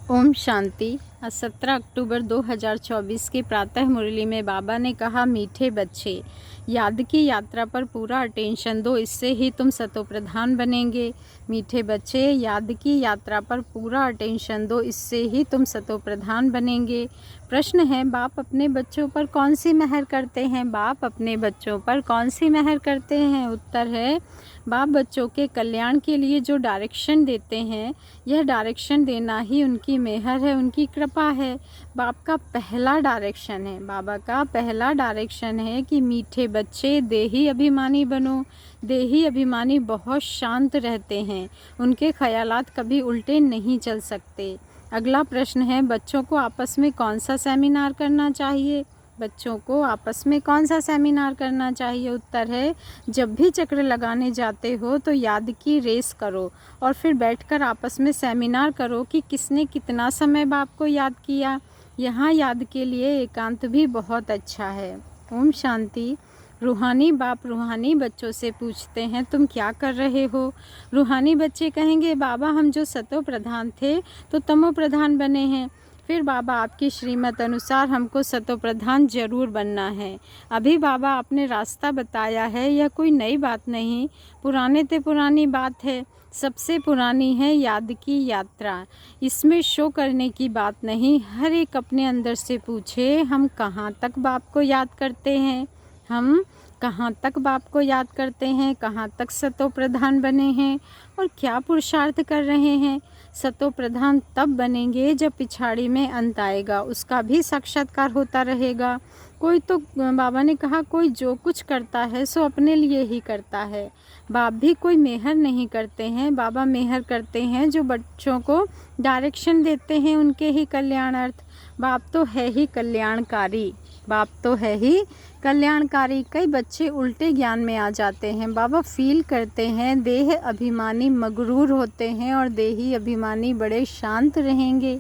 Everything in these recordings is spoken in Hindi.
ओम शांति। आज 17 अक्टूबर 2024 की प्रातः मुरली में बाबा ने कहा, मीठे बच्चे, याद की यात्रा पर पूरा अटेंशन दो, इससे ही तुम सतोप्रधान बनेंगे। मीठे बच्चे, याद की यात्रा पर पूरा अटेंशन दो, इससे ही तुम सतोप्रधान बनेंगे। प्रश्न है, बाप अपने बच्चों पर कौन सी मेहर करते हैं? बाप अपने बच्चों पर कौन सी मेहर करते हैं? उत्तर है, बाप बच्चों के कल्याण के लिए जो डायरेक्शन देते हैं, यह डायरेक्शन देना ही उनकी मेहर है, उनकी कृपा है। बाप का पहला डायरेक्शन है, बाबा का पहला डायरेक्शन है कि मीठे बच्चे, देही अभिमानी बनो। देही अभिमानी बहुत शांत रहते हैं, उनके ख्यालात कभी उल्टे नहीं चल सकते। अगला प्रश्न है, बच्चों को आपस में कौन सा सेमिनार करना चाहिए? बच्चों को आपस में कौन सा सेमिनार करना चाहिए? उत्तर है, जब भी चक्र लगाने जाते हो तो याद की रेस करो और फिर बैठकर आपस में सेमिनार करो कि किसने कितना समय बाप को याद किया। यहाँ याद के लिए एकांत भी बहुत अच्छा है। ओम शांति। रूहानी बाप रूहानी बच्चों से पूछते हैं, तुम क्या कर रहे हो? रूहानी बच्चे कहेंगे, बाबा हम जो सतो प्रधान थे तो तमो प्रधान बने हैं। फिर बाबा, आपकी श्रीमत अनुसार हमको सतो प्रधान जरूर बनना है। अभी बाबा आपने रास्ता बताया है, यह कोई नई बात नहीं, पुराने ते पुरानी बात है। सबसे पुरानी है याद की यात्रा। इसमें शो करने की बात नहीं, हर एक अपने अंदर से पूछे, हम कहाँ तक बाप को याद करते हैं? हम कहाँ तक बाप को याद करते हैं? कहाँ तक सतो प्रधान बने हैं और क्या पुरुषार्थ कर रहे हैं? सतो प्रधान तब बनेंगे जब पिछाड़ी में अंत आएगा, उसका भी साक्षात्कार होता रहेगा। कोई तो बाबा ने कहा, कोई जो कुछ करता है सो अपने लिए ही करता है। बाप भी कोई मेहर नहीं करते हैं, बाबा मेहर करते हैं जो बच्चों को डायरेक्शन देते हैं, उनके ही कल्याणार्थ। बाप तो है ही कल्याणकारी, बाप तो है ही कल्याणकारी। कई बच्चे उल्टे ज्ञान में आ जाते हैं। बाबा फील करते हैं देह अभिमानी मगरूर होते हैं और देही अभिमानी बड़े शांत रहेंगे।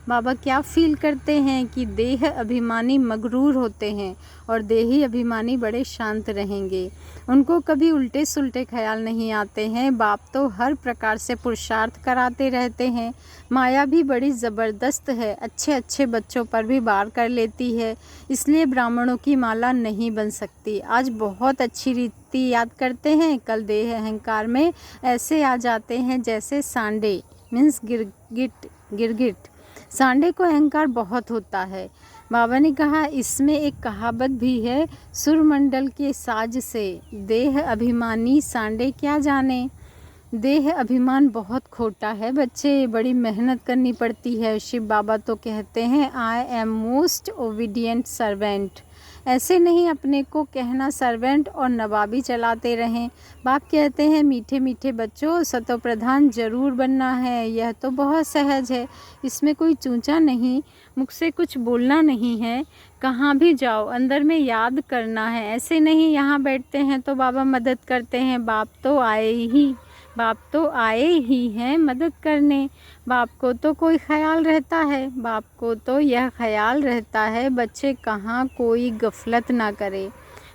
बाबा क्या फील करते हैं कि देह अभिमानी मगरूर होते हैं और देही अभिमानी बड़े शांत रहेंगे। उनको कभी उल्टे सुल्टे ख्याल नहीं आते हैं। बाप तो हर प्रकार से पुरुषार्थ कराते रहते हैं। माया भी बड़ी ज़बरदस्त है, अच्छे अच्छे बच्चों पर भी वार कर लेती है, इसलिए ब्राह्मणों की माला नहीं बन सकती। आज बहुत अच्छी रीति याद करते हैं, कल देह अहंकार में ऐसे आ जाते हैं जैसे सांडे मीन्स गिरगिट। सांडे को अहंकार बहुत होता है। बाबा ने कहा, इसमें एक कहावत भी है, सुरमंडल के साज से देह अभिमानी सांडे क्या जाने। देह अभिमान बहुत खोटा है बच्चे, बड़ी मेहनत करनी पड़ती है। शिव बाबा तो कहते हैं, I am most obedient servant. ऐसे नहीं अपने को कहना सर्वेंट और नवाबी चलाते रहें। बाप कहते हैं, मीठे मीठे बच्चों, सतो प्रधान जरूर बनना है। यह तो बहुत सहज है, इसमें कोई चूंचा नहीं, मुख से कुछ बोलना नहीं है। कहाँ भी जाओ अंदर में याद करना है। ऐसे नहीं यहाँ बैठते हैं तो बाबा मदद करते हैं। बाप तो आए ही हैं मदद करने। बाप को तो कोई ख्याल रहता है, बाप को तो यह ख्याल रहता है बच्चे कहाँ कोई गफलत ना करे।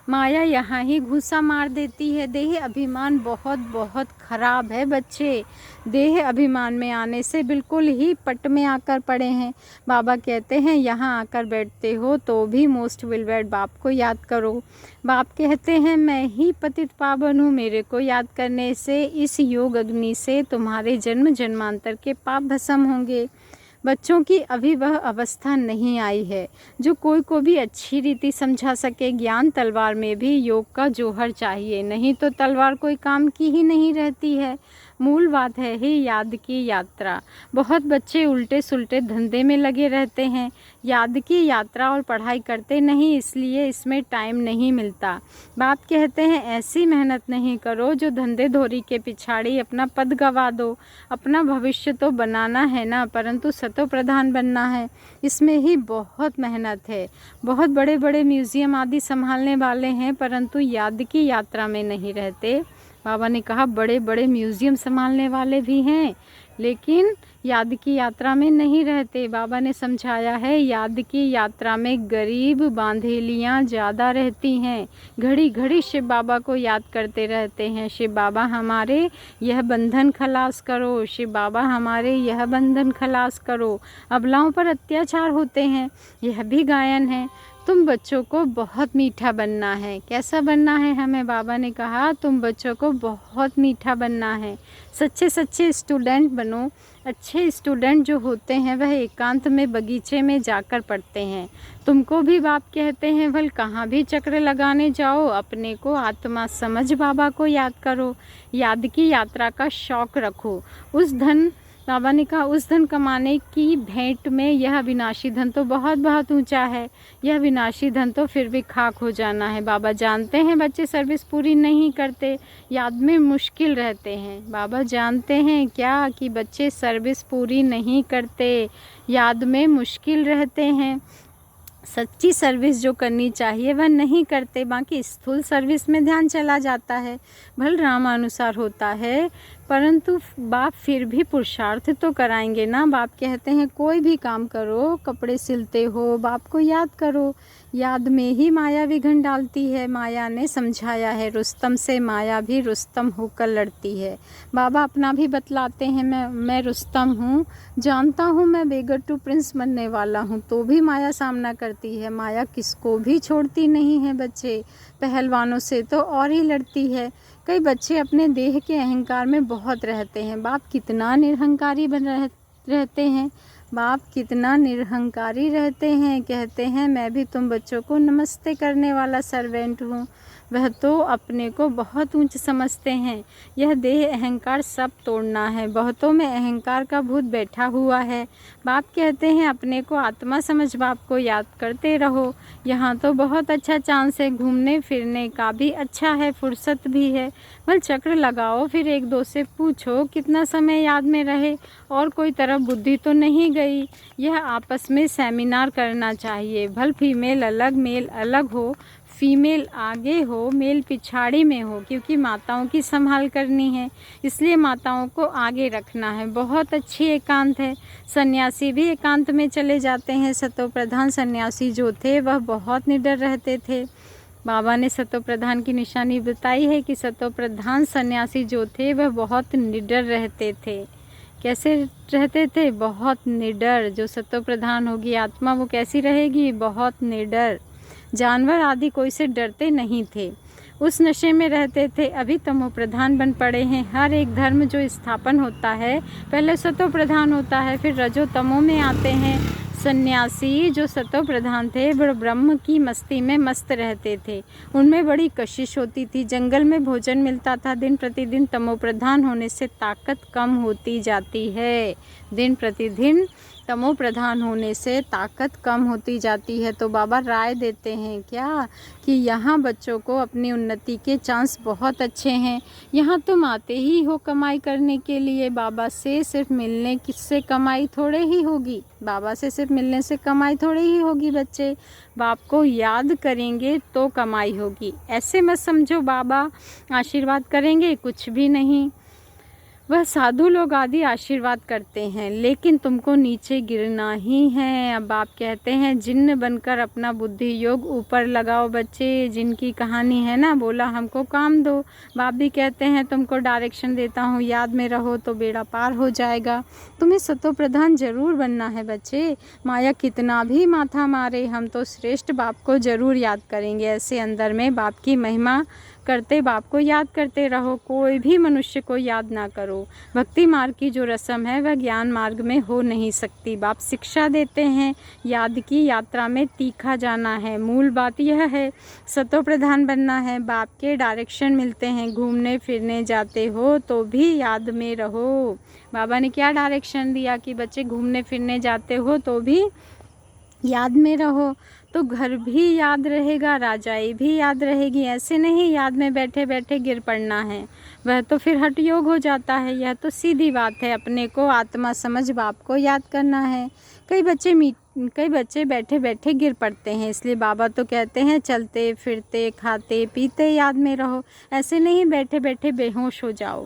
माया यहाँ ही घूसा मार देती है। देह अभिमान बहुत बहुत खराब है बच्चे, देह अभिमान में आने से बिल्कुल ही पट में आकर पड़े हैं। बाबा कहते हैं, यहाँ आकर बैठते हो तो भी मोस्ट विलवेड बाप को याद करो। बाप कहते हैं, मैं ही पतित पावन हूँ, मेरे को याद करने से इस योग अग्नि से तुम्हारे जन्म जन्मांतर के पाप भस्म होंगे। बच्चों की अभी वह अवस्था नहीं आई है जो कोई को भी अच्छी रीति समझा सके। ज्ञान तलवार में भी योग का जोहर चाहिए, नहीं तो तलवार कोई काम की ही नहीं रहती है। मूल बात है ही याद की यात्रा। बहुत बच्चे उल्टे सुल्टे धंधे में लगे रहते हैं, याद की यात्रा और पढ़ाई करते नहीं, इसलिए इसमें टाइम नहीं मिलता। बाप कहते हैं, ऐसी मेहनत नहीं करो जो धंधे धोरी के पिछाड़ी अपना पद गवा दो। अपना भविष्य तो बनाना है ना, परंतु सतो प्रधान बनना है, इसमें ही बहुत मेहनत है। बहुत बड़े बड़े म्यूज़ियम आदि संभालने वाले हैं, परंतु याद की यात्रा में नहीं रहते। बाबा ने कहा, बड़े बड़े म्यूज़ियम संभालने वाले भी हैं, लेकिन याद की यात्रा में नहीं रहते। बाबा ने समझाया है, याद की यात्रा में गरीब बांधेलियाँ ज़्यादा रहती हैं। घड़ी घड़ी शिव बाबा को याद करते रहते हैं, शिव बाबा हमारे यह बंधन खलास करो, शिव बाबा हमारे यह बंधन खलास करो। अबलाओं पर अत्याचार होते हैं, यह भी गायन है। तुम बच्चों को बहुत मीठा बनना है। कैसा बनना है हमें? बाबा ने कहा तुम बच्चों को बहुत मीठा बनना है। सच्चे सच्चे स्टूडेंट बनो। अच्छे स्टूडेंट जो होते हैं वह एकांत में बगीचे में जाकर पढ़ते हैं। तुमको भी बाप कहते हैं, भल कहाँ भी चक्र लगाने जाओ, अपने को आत्मा समझ बाबा को याद करो। याद की यात्रा का शौक़ रखो। बाबा ने कहा उस धन कमाने की भेंट में यह विनाशी धन तो बहुत बहुत ऊंचा है। यह विनाशी धन तो फिर भी खाक हो जाना है। बाबा जानते हैं बच्चे सर्विस पूरी नहीं करते, याद में मुश्किल रहते हैं। बाबा जानते हैं क्या कि बच्चे सर्विस पूरी नहीं करते, याद में मुश्किल रहते हैं। सच्ची सर्विस जो करनी चाहिए वह नहीं करते, बाकी स्थूल सर्विस में ध्यान चला जाता है। भल रामानुसार होता है, परंतु बाप फिर भी पुरुषार्थ तो कराएंगे ना। बाप कहते हैं कोई भी काम करो, कपड़े सिलते हो, बाप को याद करो। याद में ही माया विघन डालती है। माया ने समझाया है, रुस्तम से माया भी रुस्तम होकर लड़ती है। बाबा अपना भी बतलाते हैं, मैं रुस्तम हूँ, जानता हूँ मैं बेगर टू प्रिंस बनने वाला हूँ, तो भी माया सामना करती है। माया किसको भी छोड़ती नहीं है बच्चे, पहलवानों से तो और ही लड़ती है। कई बच्चे अपने देह के अहंकार में बहुत रहते हैं। बाप कितना निरहंकारी रहते हैं, बाप कितना निरहंकारी रहते हैं। कहते हैं मैं भी तुम बच्चों को नमस्ते करने वाला सर्वेंट हूँ। वह तो अपने को बहुत ऊंच समझते हैं। यह देह अहंकार सब तोड़ना है। बहुतों में अहंकार का भूत बैठा हुआ है। बाप कहते हैं अपने को आत्मा समझ बाप को याद करते रहो। यहाँ तो बहुत अच्छा चांस है, घूमने फिरने का भी अच्छा है, फुर्सत भी है। बल चक्र लगाओ, फिर एक दो से पूछो कितना समय याद में रहे, और कोई तरफ बुद्धि तो नहीं गई। यह आपस में सेमिनार करना चाहिए। भल फीमेल अलग मेल अलग हो, फीमेल आगे हो मेल पिछाड़ी में हो, क्योंकि माताओं की संभाल करनी है, इसलिए माताओं को आगे रखना है। बहुत अच्छी एकांत है। सन्यासी भी एकांत में चले जाते हैं। सतो प्रधान सन्यासी जो थे वह बहुत निडर रहते थे। बाबा ने सतो प्रधान की निशानी बताई है कि सतो प्रधान सन्यासी जो थे वह बहुत निडर रहते थे। कैसे रहते थे? बहुत निडर। जो सतो प्रधान होगी आत्मा वो कैसी रहेगी? बहुत निडर। जानवर आदि कोई से डरते नहीं थे, उस नशे में रहते थे। अभी तमो प्रधान बन पड़े हैं। हर एक धर्म जो स्थापन होता है पहले सतो प्रधान होता है, फिर रजो तमो में आते हैं। सन्यासी जो सतो प्रधान थे वह ब्रह्म की मस्ती में मस्त रहते थे। उनमें बड़ी कशिश होती थी, जंगल में भोजन मिलता था। दिन प्रतिदिन तमो प्रधान होने से ताकत कम होती जाती है। दिन प्रतिदिन तमो प्रधान होने से ताकत कम होती जाती है। तो बाबा राय देते हैं क्या कि यहाँ बच्चों को अपनी उन्नति के चांस बहुत अच्छे हैं। यहाँ तुम आते ही हो कमाई करने के लिए, बाबा से सिर्फ मिलने से कमाई थोड़े ही होगी। बाबा से सिर्फ मिलने से कमाई थोड़ी ही होगी बच्चे, बाप को याद करेंगे तो कमाई होगी। ऐसे मत समझो बाबा आशीर्वाद करेंगे, कुछ भी नहीं। वह साधु लोग आदि आशीर्वाद करते हैं, लेकिन तुमको नीचे गिरना ही है। अब बाप कहते हैं जिन्न बनकर अपना बुद्धि योग ऊपर लगाओ बच्चे। जिनकी कहानी है ना, बोला हमको काम दो। बाप भी कहते हैं तुमको डायरेक्शन देता हूँ, याद में रहो तो बेड़ा पार हो जाएगा। तुम्हें सतो प्रधान जरूर बनना है बच्चे। माया कितना भी माथा मारे, हम तो श्रेष्ठ बाप को जरूर याद करेंगे। ऐसे अंदर में बाप की महिमा करते बाप को याद करते रहो। कोई भी मनुष्य को याद ना करो। भक्ति मार्ग की जो रस्म है वह ज्ञान मार्ग में हो नहीं सकती। बाप शिक्षा देते हैं, याद की यात्रा में तीखा जाना है। मूल बात यह है, सतो प्रधान बनना है। बाप के डायरेक्शन मिलते हैं। घूमने फिरने जाते हो तो भी याद में रहो। बाबा ने क्या डायरेक्शन दिया कि बच्चे घूमने फिरने जाते हो तो भी याद में रहो। तो घर भी याद रहेगा, राजाई भी याद रहेगी। ऐसे नहीं याद में बैठे बैठे गिर पड़ना है, वह तो फिर हठ योग हो जाता है। यह तो सीधी बात है, अपने को आत्मा समझ बाप को याद करना है। कई बच्चे बैठे बैठे गिर पड़ते हैं, इसलिए बाबा तो कहते हैं चलते फिरते खाते पीते याद में रहो। ऐसे नहीं बैठे बैठे बेहोश हो जाओ।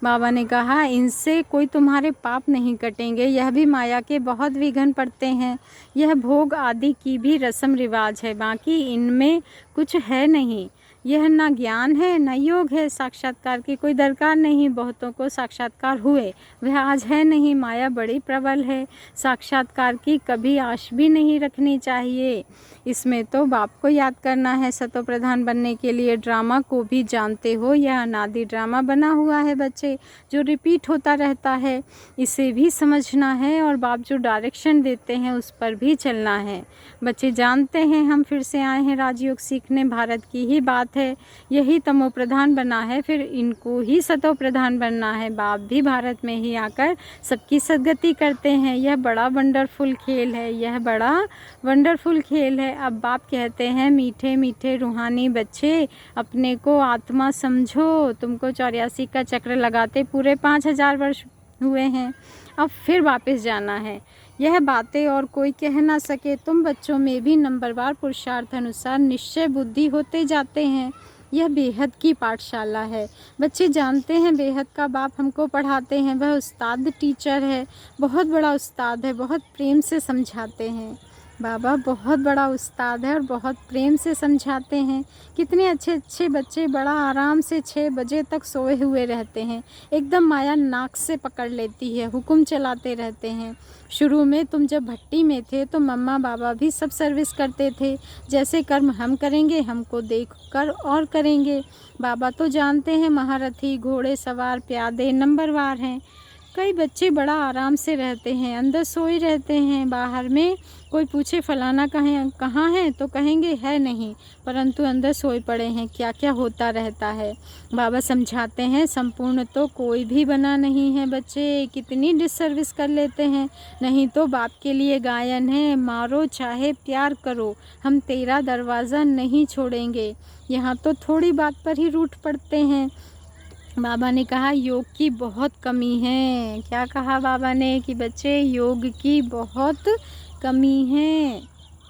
बाबा ने कहा, इनसे कोई तुम्हारे पाप नहीं कटेंगे, यह भी माया के बहुत विघ्न पड़ते हैं। यह भोग आदि की भी रस्म रिवाज है, बाकी इनमें कुछ है नहीं। यह ना ज्ञान है न योग है, साक्षात्कार की कोई दरकार नहीं। बहुतों को साक्षात्कार हुए, वह आज है नहीं। माया बड़ी प्रबल है, साक्षात्कार की कभी आश भी नहीं रखनी चाहिए। इसमें तो बाप को याद करना है। सतो प्रधान बनने के लिए ड्रामा को भी जानते हो, यह अनादि ड्रामा बना हुआ है बच्चे, जो रिपीट होता रहता है, इसे भी समझना है और बाप जो डायरेक्शन देते हैं उस पर भी चलना है। बच्चे जानते हैं हम फिर से आए हैं राजयोग सीखने, भारत की ही बात है। यही तमो प्रधान बना है, फिर इनको ही सतो प्रधान बनना है। बाप भी भारत में ही आकर सबकी सद्गति करते हैं। यह बड़ा वंडरफुल खेल है, यह बड़ा वंडरफुल खेल है। अब बाप कहते हैं, मीठे मीठे रूहानी बच्चे, अपने को आत्मा समझो। तुमको 84 का चक्र लगाते पूरे 5000 वर्ष हुए हैं, अब फिर वापस जाना है। यह बातें और कोई कह ना सके। तुम बच्चों में भी नंबरवार पुरुषार्थ अनुसार निश्चय बुद्धि होते जाते हैं। यह बेहद की पाठशाला है। बच्चे जानते हैं बेहद का बाप हमको पढ़ाते हैं, वह उस्ताद टीचर है, बहुत बड़ा उस्ताद है, बहुत प्रेम से समझाते हैं। बाबा बहुत बड़ा उस्ताद है और बहुत प्रेम से समझाते हैं। कितने अच्छे अच्छे बच्चे बड़ा आराम से 6 बजे तक सोए हुए रहते हैं, एकदम माया नाक से पकड़ लेती है, हुक्म चलाते रहते हैं। शुरू में तुम जब भट्टी में थे तो मम्मा बाबा भी सब सर्विस करते थे, जैसे कर्म हम करेंगे हमको देख कर और करेंगे। बाबा तो जानते हैं महारथी, घोड़े सवार, प्यादे नंबरवार हैं। कई बच्चे बड़ा आराम से रहते हैं, अंदर सोए रहते हैं। बाहर में कोई पूछे फलाना कहाँ है तो कहेंगे है नहीं, परंतु अंदर सोए पड़े हैं। क्या क्या होता रहता है। बाबा समझाते हैं, संपूर्ण तो कोई भी बना नहीं है बच्चे, कितनी डिससर्विस कर लेते हैं। नहीं तो बाप के लिए गायन है, मारो चाहे प्यार करो, हम तेरा दरवाज़ा नहीं छोड़ेंगे। यहाँ तो थोड़ी बात पर ही रूठ पड़ते हैं। बाबा ने कहा योग की बहुत कमी है। क्या कहा बाबा ने कि बच्चे योग की बहुत कमी है,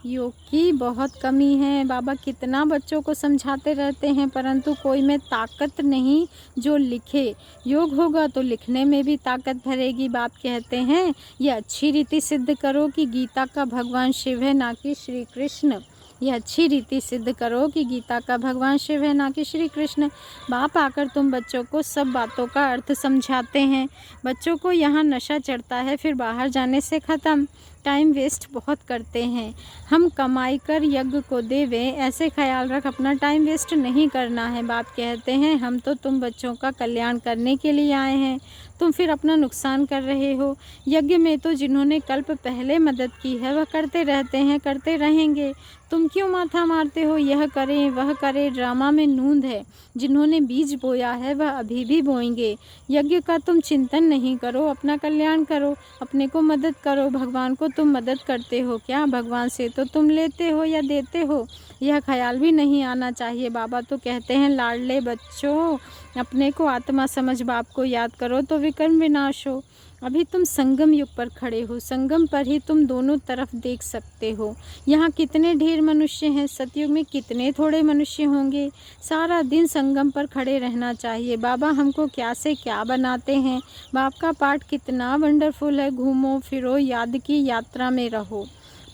योग की बहुत कमी है। बाबा कितना बच्चों को समझाते रहते हैं, परंतु कोई में ताकत नहीं जो लिखे। योग होगा तो लिखने में भी ताकत भरेगी। बाप कहते हैं ये अच्छी रीति सिद्ध करो कि गीता का भगवान शिव है ना कि श्री कृष्ण। यह अच्छी रीति सिद्ध करो कि गीता का भगवान शिव है ना कि श्री कृष्ण। बाप आकर तुम बच्चों को सब बातों का अर्थ समझाते हैं। बच्चों को यहाँ नशा चढ़ता है, फिर बाहर जाने से ख़त्म। टाइम वेस्ट बहुत करते हैं। हम कमाई कर यज्ञ को देवें, ऐसे ख्याल रख, अपना टाइम वेस्ट नहीं करना है। बाप कहते हैं हम तो तुम बच्चों का कल्याण करने के लिए आए हैं, तुम फिर अपना नुकसान कर रहे हो। यज्ञ में तो जिन्होंने कल्प पहले मदद की है वह करते रहते हैं, करते रहेंगे। तुम क्यों माथा मारते हो, यह करें वह करें, ड्रामा में नूंद है। जिन्होंने बीज बोया है वह अभी भी बोएंगे। यज्ञ का तुम चिंतन नहीं करो, अपना कल्याण करो, अपने को मदद करो। भगवान को तुम मदद करते हो क्या, भगवान से तो तुम लेते हो या देते हो, यह ख्याल भी नहीं आना चाहिए। बाबा तो कहते हैं लाडले बच्चों, अपने को आत्मा समझ बाप को याद करो तो विकर्म विनाश हो। अभी तुम संगम युग पर खड़े हो, संगम पर ही तुम दोनों तरफ देख सकते हो। यहाँ कितने ढेर मनुष्य हैं, सतयुग में कितने थोड़े मनुष्य होंगे। सारा दिन संगम पर खड़े रहना चाहिए। बाबा हमको क्या से क्या बनाते हैं। बाप का पाठ कितना वंडरफुल है। घूमो फिरो, याद की यात्रा में रहो।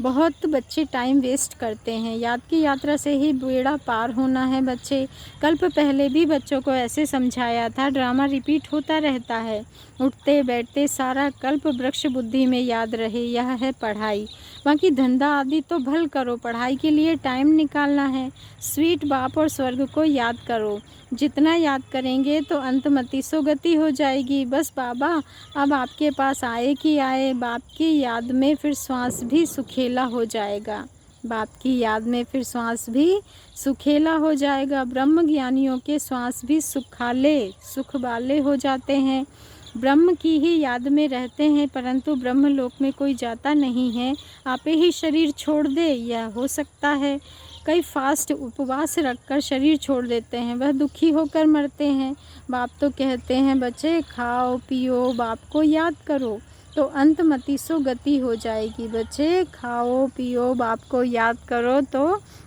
बहुत बच्चे टाइम वेस्ट करते हैं, याद की यात्रा से ही बेड़ा पार होना है बच्चे। कल्प पहले भी बच्चों को ऐसे समझाया था, ड्रामा रिपीट होता रहता है। उठते बैठते सारा कल्प वृक्ष बुद्धि में याद रहे, यह है पढ़ाई। बाकी धंधा आदि तो भल करो, पढ़ाई के लिए टाइम निकालना है। स्वीट बाप और स्वर्ग को याद करो, जितना याद करेंगे तो अंतमति सोगति हो जाएगी। बस बाबा अब आपके पास आए कि आए, बाप की याद में फिर श्वास भी सुखेला हो जाएगा। बाप की याद में फिर श्वास भी सुखेला हो जाएगा। ब्रह्म ज्ञानियों के श्वास भी सुख वाले हो जाते हैं। ब्रह्म की ही याद में रहते हैं, परंतु ब्रह्म लोक में कोई जाता नहीं है। आपे ही शरीर छोड़ दे, यह हो सकता है। कई फास्ट उपवास रखकर शरीर छोड़ देते हैं, वह दुखी होकर मरते हैं। बाप तो कहते हैं बच्चे खाओ पियो, बाप को याद करो तो अंतमति सो गति हो जाएगी। बच्चे खाओ पियो, बाप को याद करो तो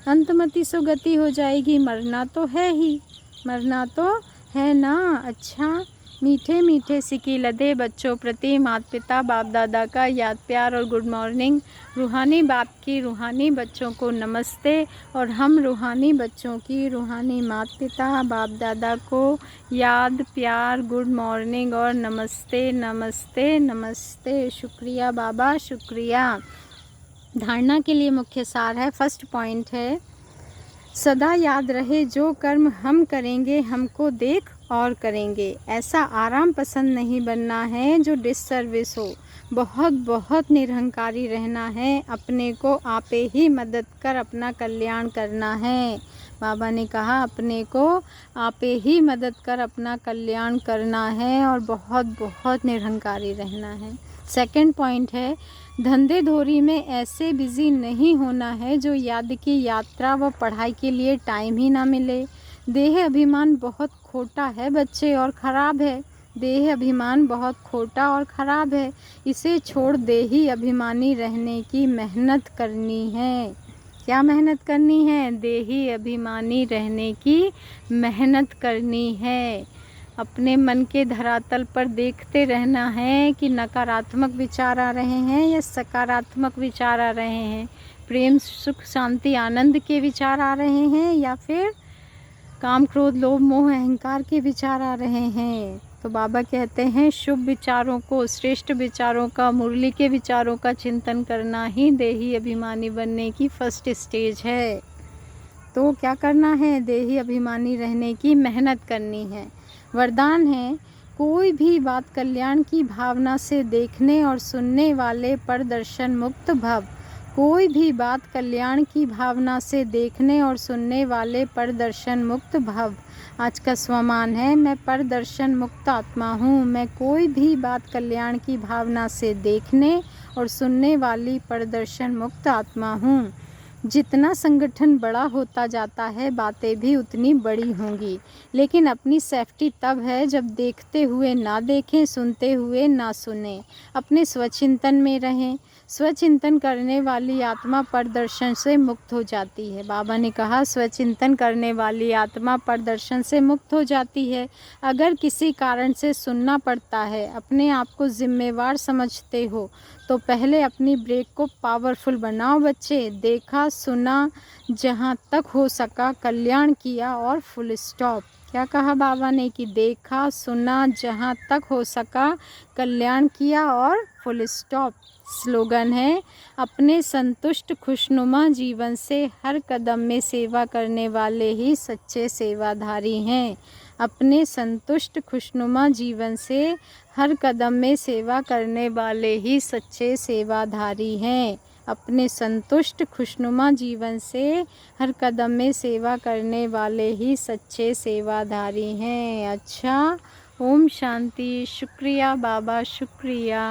अंतमति सो गति हो जाएगी। मरना तो है ही, मरना तो है ना। अच्छा मीठे मीठे सिकी लदे बच्चों प्रति माता पिता बाप दादा का याद प्यार और गुड मॉर्निंग। रूहानी बाप की रूहानी बच्चों को नमस्ते और हम रूहानी बच्चों की रूहानी माता पिता बाप दादा को याद प्यार गुड मॉर्निंग और नमस्ते नमस्ते नमस्ते। शुक्रिया बाबा शुक्रिया। धारणा के लिए मुख्य सार है, फर्स्ट पॉइंट है, सदा याद रहे जो कर्म हम करेंगे हमको देख और करेंगे। ऐसा आराम पसंद नहीं बनना है जो डिससर्विस हो। बहुत बहुत निरहंकारी रहना है। अपने को आपे ही मदद कर अपना कल्याण करना है। बाबा ने कहा अपने को आपे ही मदद कर अपना कल्याण करना है और बहुत बहुत निरहंकारी रहना है। सेकंड पॉइंट है, धंधे धोरी में ऐसे बिज़ी नहीं होना है जो याद की यात्रा व पढ़ाई के लिए टाइम ही ना मिले। देह अभिमान बहुत खोटा है बच्चे और ख़राब है। देह अभिमान बहुत खोटा और ख़राब है। इसे छोड़ देही अभिमानी रहने की मेहनत करनी है। क्या मेहनत करनी है? देही अभिमानी रहने की मेहनत करनी है। अपने मन के धरातल पर देखते रहना है कि नकारात्मक विचार आ रहे हैं या सकारात्मक विचार आ रहे हैं। प्रेम सुख शांति आनंद के विचार आ रहे हैं या फिर काम क्रोध लोभ मोह अहंकार के विचार आ रहे हैं। तो बाबा कहते हैं शुभ विचारों को, श्रेष्ठ विचारों का, मुरली के विचारों का चिंतन करना ही देही अभिमानी बनने की फर्स्ट स्टेज है। तो क्या करना है? देही अभिमानी रहने की मेहनत करनी है। वरदान है, कोई भी बात कल्याण की भावना से देखने और सुनने वाले पर दर्शन मुक्त भव। कोई भी बात कल्याण की भावना से देखने और सुनने वाले पर दर्शन मुक्त भव। आज का स्वमान है, मैं पर दर्शन मुक्त आत्मा हूँ। मैं कोई भी बात कल्याण की भावना से देखने और सुनने वाली पर दर्शन मुक्त आत्मा हूँ। जितना संगठन बड़ा होता जाता है बातें भी उतनी बड़ी होंगी, लेकिन अपनी सेफ्टी तब है जब देखते हुए ना देखें, सुनते हुए ना सुने। अपने स्वचिंतन में रहें। स्वचिंतन करने वाली आत्मा परदर्शन से मुक्त हो जाती है। बाबा ने कहा स्वचिंतन करने वाली आत्मा परदर्शन से मुक्त हो जाती है। अगर किसी कारण से सुनना पड़ता है, अपने आप को जिम्मेवार समझते हो तो पहले अपनी ब्रेक को पावरफुल बनाओ बच्चे। देखा सुना, जहाँ तक हो सका कल्याण किया और फुल स्टॉप। क्या कहा बाबा ने कि देखा सुना, जहाँ तक हो सका कल्याण किया और फुल स्टॉप। स्लोगन है, अपने संतुष्ट खुशनुमा जीवन से हर कदम में सेवा करने वाले ही सच्चे सेवाधारी हैं। अपने संतुष्ट खुशनुमा जीवन से हर कदम में सेवा करने वाले ही सच्चे सेवाधारी हैं। अपने संतुष्ट खुशनुमा जीवन से हर कदम में सेवा करने वाले ही सच्चे सेवाधारी हैं। अच्छा, ओम शांति। शुक्रिया बाबा शुक्रिया।